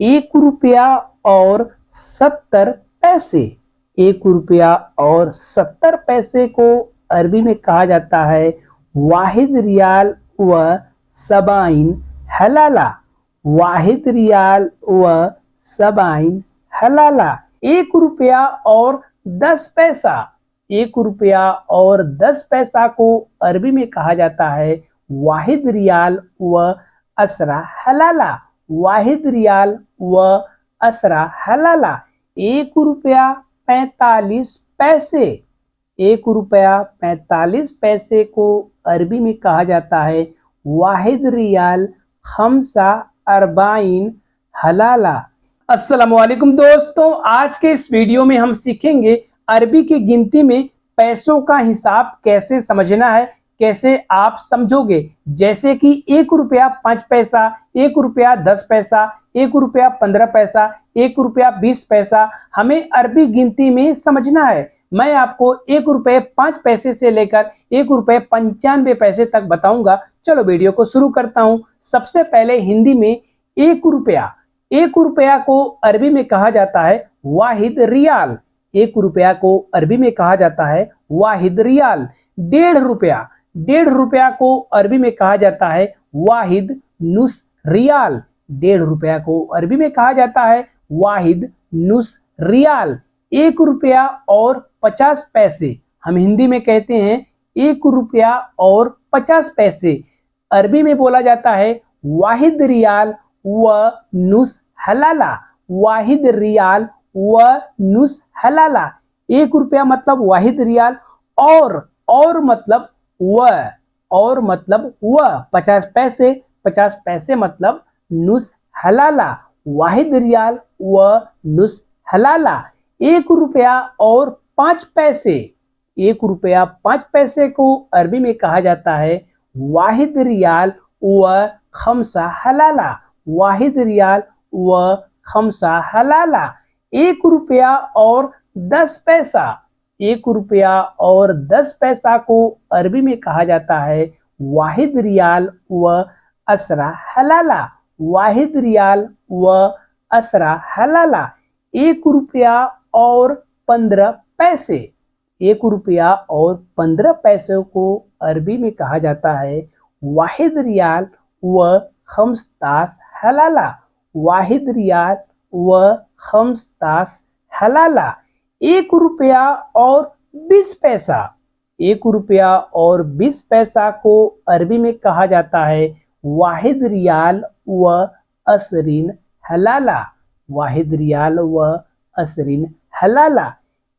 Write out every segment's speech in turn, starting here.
₹1.70। ₹1.70 को अरबी में कहा जाता है वाहिद रियाल व सबाइन हलाला। वाहिद रियाल व सबाइन हलाला। ₹1.10। ₹1.10 को अरबी में कहा जाता है वाहिद रियाल व असरा हलाला। वाहिद रियाल व असरा हलाला। ₹1.45। ₹1.45 को अरबी में कहा जाता है वाहिद रियाल खम्सा अरबाइन हलाला। अस्सलामुअलैकुम दोस्तों, आज के इस वीडियो में हम सीखेंगे अरबी की गिनती में पैसों का हिसाब कैसे समझना है, कैसे आप समझोगे। जैसे कि ₹1.5, ₹1.10, ₹1.15, ₹1.20 हमें अरबी गिनती में समझना है। मैं आपको ₹1.05 से लेकर ₹1.95 तक बताऊंगा। चलो वीडियो को शुरू करता हूं। सबसे पहले हिंदी में ₹1। ₹1 को अरबी में कहा जाता है वाहिद रियाल। ₹1 को अरबी में कहा जाता है वाहिद रियाल। ₹1.5 ₹1.5 को अरबी में कहा जाता है वाहिद नुस रियाल। ₹1.5 को अरबी में कहा जाता है वाहिद नुस रियाल। ₹1.50 हम हिंदी में कहते हैं ₹1.50। अरबी में बोला जाता है वाहिद रियाल व नुस हलाला। वाहिद रियाल व नुस हलाला। ₹1 मतलब वाहिद रियाल और मतलब व 50 पैसे मतलब नुस हलाला। वाहिद रियाल व नुस हलाला। ₹1.05। ₹1.05 को अरबी में कहा जाता है वाहिद रियाल व खम्सा हलाला। वाहिद रियाल व खम्सा हलाला। ₹1.10। ₹1.10 को अरबी में कहा जाता है वाहिद रियाल व असरा हलाला। वाहिद रियाल व असरा हलाला। ₹1.15। ₹1.15 को अरबी में कहा जाता है वाहिद रियाल व खम्सतास हलाला। वाहिद रियाल व खम्सतास हलाला। ₹1.20। ₹1.20 को अरबी में कहा जाता है वाहिद रियाल व असरीन हलाला। वाहिद रियाल व असरीन हलाला।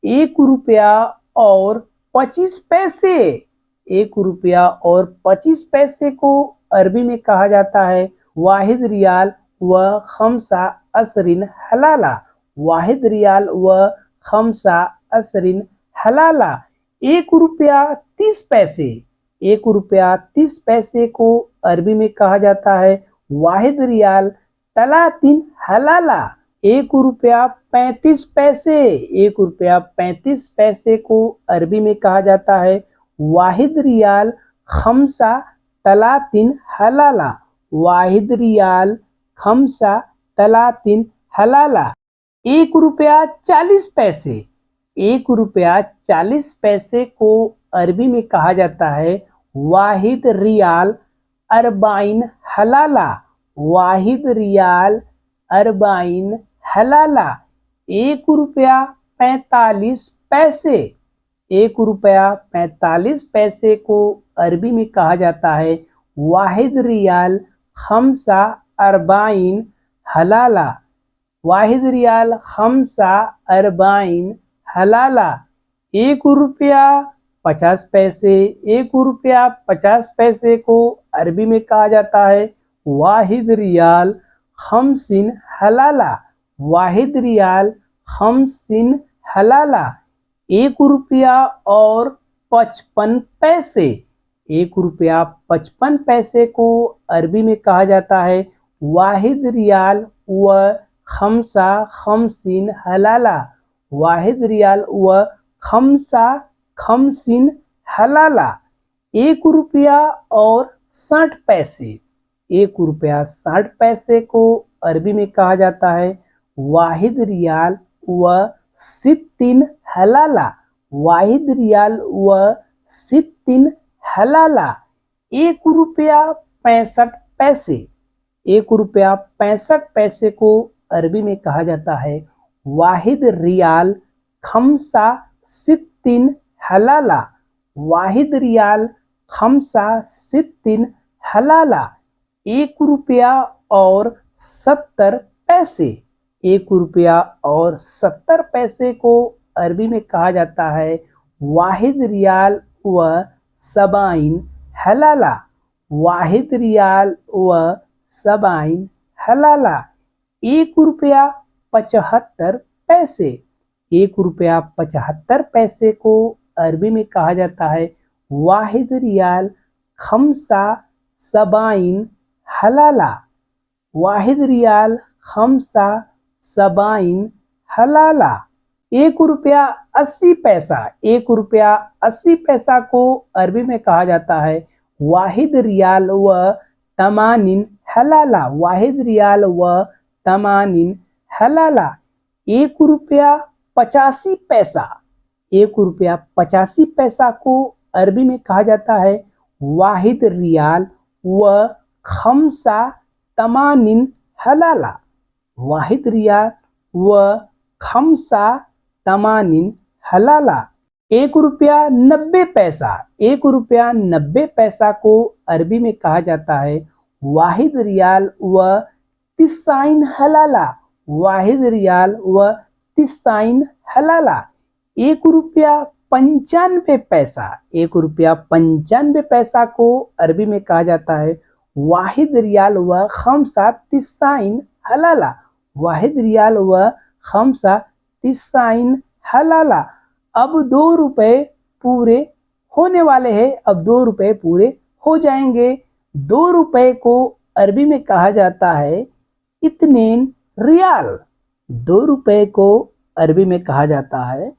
₹1.25। ₹1.25 को अरबी में कहा जाता है वाहिद रियाल व खम्सा असरीन हलाला। वाहिद रियाल व खम्सा असरीन हलाला। ₹1.30। ₹1.30 को अरबी में कहा जाता है वाहिद रियाल तलातीन हलाला। ₹1.35। ₹1.35 को अरबी में कहा जाता है वाहिद रियाल खम्सा तलातीन हलाला। वाहिद रियाल खम्सा तलातीन हलाला। ₹1.40। ₹1.40 को अरबी में कहा जाता है वाहिद रियाल अरबाइन हलाला। वाहिद रियाल अरबाइन हलाला। ₹1.45। ₹1.45 को अरबी में कहा जाता है वाहिद रियाल खम्सा अरबाइन हलाला। वाहिद रियाल खम्सा अरबाइन हलाला। ₹1.50। ₹1.50 को अरबी में कहा जाता है वाहिद रियाल खम्सिन हलाला। वाहिद रियाल खम्सिन हलाला। ₹1.55। ₹1.55 को अरबी में कहा जाता है वाहिद रियाल व खम्सा खम्सिन हलाला। वाहिद रियाल व खम्सा खम्सिन हलाला। ₹1.60। ₹1.60 को अरबी में कहा जाता है वाहिद रियाल व सित्तीन हलाला। वाहिद रियाल व सित्तीन हलाला। 1 रुपया 65 पैसे। 1 रुपया 65 पैसे को अरबी में कहा जाता है वाहिद रियाल खमसा सित्तीन हलाला। वाहिद रियाल खमसा सित्तीन हलाला। 1 रुपया 70 पैसे। 1 रुपया 70 पैसे को अरबी में कहा जाता है वाहिद रियाल व सबाइन हलाला। वाहिद रियाल व सबाइन हलाला। 1 रुपया 75 पैसे। 1 रुपया 75 पैसे को अरबी में कहा जाता है वाहिद रियाल खमसा सबाइन हलाला। वाहिद रियाल खमसा सबाइन हलाला। 1 रुपया 80 पैसा। 1 रुपया 80 पैसा को अरबी में कहा जाता है वाहिद रियाल व तमानिन हलाला। वाहिद रियाल व तमानिन हलाला। 1 रुपया 85 पैसा। 1 रुपया 85 पैसा को अरबी में कहा जाता है वाहिद रियाल व खमसा तमानिन हलाला। वाहिद रियाल व खमसा तमानिन हलाला। 1 रुपया 90 पैसा। 1 रुपया 90 पैसा को अरबी में कहा जाता है वाहिद रियाल व तिसाइन हलाला। वाहिद रियाल व तिसाइन हलाला। 1 रुपया 95 पैसा। 1 रुपया 95 पैसा को अरबी में कहा जाता है वाहिद रियाल व खमसा तिसाइन हलाला। वाहिद रियाल व खमसा तिसाइन हलाला। अब 2 रुपए पूरे होने वाले हैं। अब 2 रुपए पूरे हो जाएंगे। 2 रुपए को अरबी में कहा जाता है इतनेन रियाल। 2 रुपए को अरबी में कहा जाता है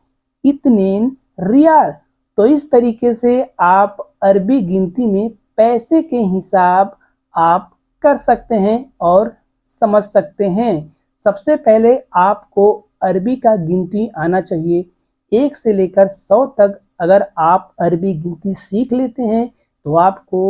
इतनेन रियाल। तो इस तरीके से आप अरबी गिनती में पैसे के हिसाब आप कर सकते हैं और समझ सकते हैं। सबसे पहले आपको अरबी का गिनती आना चाहिए। 1 से लेकर 100 तक अगर आप अरबी गिनती सीख लेते हैं तो आपको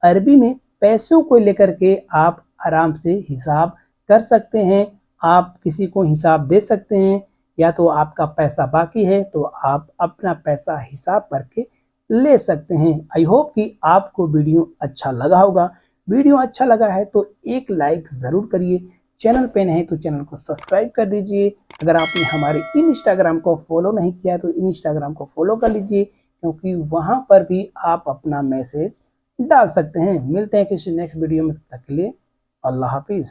अरबी में पैसों को लेकर के आप आराम से हिसाब कर सकते हैं। आप किसी को हिसाब दे सकते हैं, या तो आपका पैसा बाकी है तो आप अपना पैसा हिसाब करके ले सकते हैं। आई होप कि आपको वीडियो अच्छा लगा होगा। वीडियो अच्छा लगा है तो एक लाइक ज़रूर करिए। चैनल पे नए हैं तो चैनल को सब्सक्राइब कर दीजिए। अगर आपने हमारे इंस्टाग्राम को फॉलो नहीं किया तो इंस्टाग्राम को फॉलो कर लीजिए, क्योंकि वहां पर भी आप अपना मैसेज डाल सकते हैं। मिलते हैं किसी नेक्स्ट वीडियो में, तब तक के लिए अल्लाह हाफिज़।